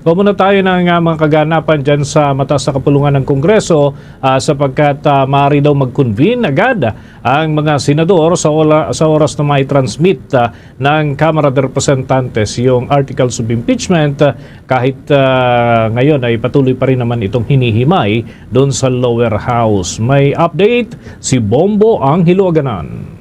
So muna tayo ng mga kaganapan dyan sa mataas na kapulungan ng Kongreso sapagkat maaari daw mag-convene agad ang mga senador sa oras na may transmit ng Kamara de Representantes yung articles of impeachment kahit ngayon ay patuloy pa rin naman itong hinihimay doon sa lower house. May update si Bombo Angelo Aganan.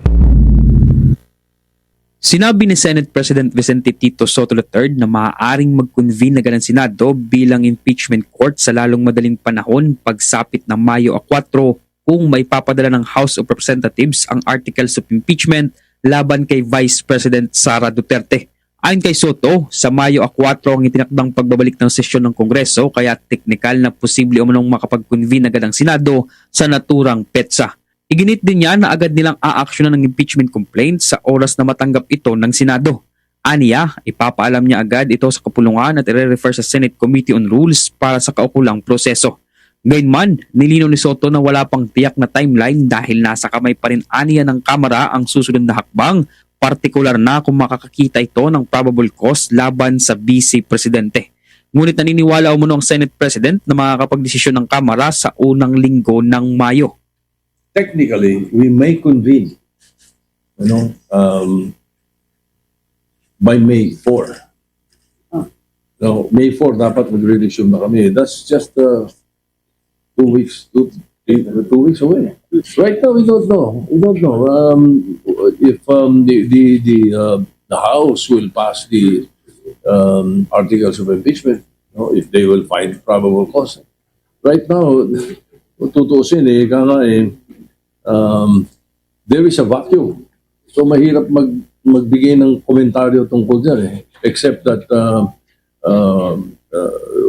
Sinabi ni Senate President Vicente Tito Sotto III na maaaring mag-convene agad ang Senado bilang impeachment court sa lalong madaling panahon pagsapit ng Mayo 4 kung may papadala ng House of Representatives ang articles of impeachment laban kay Vice President Sara Duterte. Ayon kay Soto, sa Mayo 4 ang itinakdang pagbabalik ng sesyon ng Kongreso kaya teknikal na posible umanong makapag-convene agad ang Senado sa naturang petsa. Iginit din niya na agad nilang aaksyonan ng impeachment complaint sa oras na matanggap ito ng Senado. Aniya, ipapaalam niya agad ito sa kapulungan at i-refer sa Senate Committee on Rules para sa kaukulang proseso. Gayunman, nilinaw ni Soto na wala pang tiyak na timeline dahil nasa kamay pa rin aniya ng Kamara ang susunod na hakbang, partikular na kung makakakita ito ng probable cause laban sa Vice Presidente. Ngunit naniniwala umano ang Senate President na makakapagdesisyon ng Kamara sa unang linggo ng Mayo. Technically, we may convene, by May 4. No, May 4 dapat mag-resume na kami. That's just 2 weeks, 2 weeks away. Right now, we don't know. We don't know if the House will pass the articles of impeachment. If they will find probable cause. Right now, tutuusin there is a vacuum. So mahirap magbigay ng komentaryo tungkol dyan except that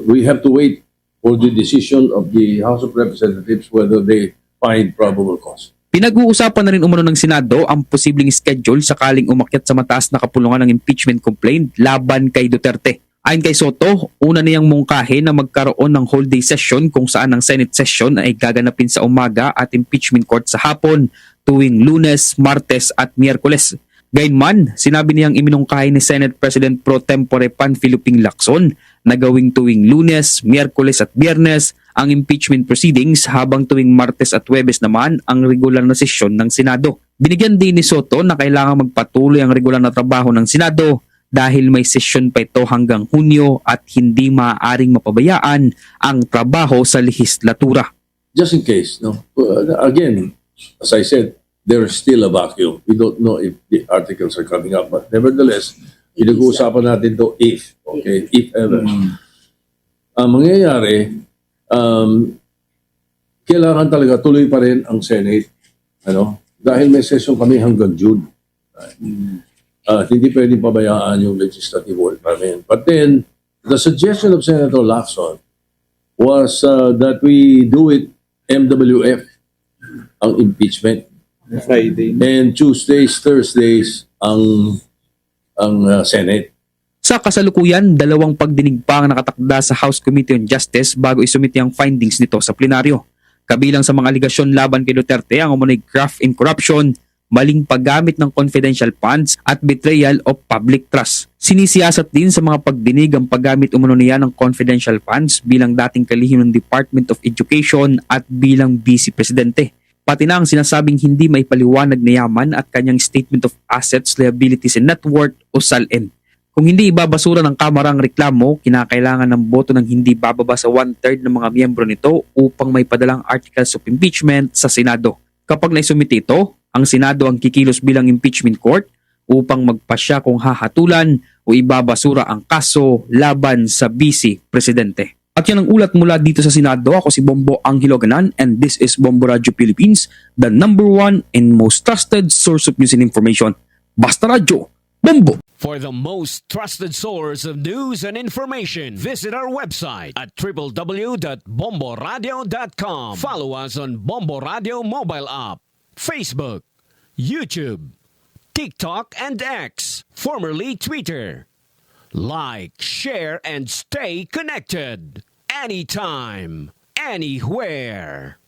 we have to wait for the decision of the House of Representatives whether they find probable cause. Pinag-uusapan na rin umano ng Senado ang posibleng schedule sakaling umakyat sa mataas na kapulungan ng impeachment complaint laban kay Duterte. Ayon kay Soto, una niyang mungkahi na magkaroon ng whole day session kung saan ang Senate session ay gaganapin sa umaga at impeachment court sa hapon tuwing Lunes, Martes at Miyerkules. Gayunman, sinabi niyang iminungkahi ni Senate President Pro Tempore Panfilo Ping Lacson na gawing tuwing Lunes, Miyerkules at Biyernes ang impeachment proceedings habang tuwing Martes at Huwebes naman ang regular na sesyon ng Senado. Binigyan din ni Soto na kailangang magpatuloy ang regular na trabaho ng Senado dahil may sesyon pa ito hanggang Hunyo at hindi maaaring mapabayaan ang trabaho sa lehislatura. Just in case, again, as I said, there's still a vacuum. We don't know if the articles are coming up, but nevertheless, pinag-uusapan natin to if ever. Ang mangyayari, kailangan talaga tuloy pa rin ang Senate, dahil may session kami hanggang June. Hindi pwedeng pabayaan yung legislative work namin. But then, the suggestion of Senator Lacson was that we do it MWF, ang impeachment. Friday. And Tuesdays, Thursdays, ang Senate. Sa kasalukuyan, 2 pagdinig pa ang nakatakda sa House Committee on Justice bago isumiti ang findings nito sa plenaryo. Kabilang sa mga aligasyon laban kay Duterte ang umunay graft and corruption, maling paggamit ng confidential funds at betrayal of public trust. Sinisiyasat din sa mga pagdinig ang paggamit umano niya ng confidential funds bilang dating kalihim ng Department of Education at bilang Vice Presidente. Pati na ang sinasabing hindi may paliwanag na yaman at kanyang Statement of Assets, Liabilities and Net Worth o SALN. Kung hindi ibabasura ng Kamara ang reklamo, kinakailangan ng boto ng hindi bababa sa 1/3 ng mga miyembro nito upang may padalang articles of impeachment sa Senado. Kapag naisumite ito, ang Senado ang kikilos bilang impeachment court upang magpasya kung hahatulan o ibabasura ang kaso laban sa Vice Presidente. At yan ang ulat mula dito sa Senado. Ako si Bombo Angelo Aganan and this is Bombo Radio Philippines, the #1 and most trusted source of news and information. Basta Radio, Bombo! For the most trusted source of news and information, visit our website at www.bomboradio.com. Follow us on Bombo Radio mobile app, Facebook, YouTube, TikTok, and X, formerly Twitter. Like, share, and stay connected. Anytime, anywhere.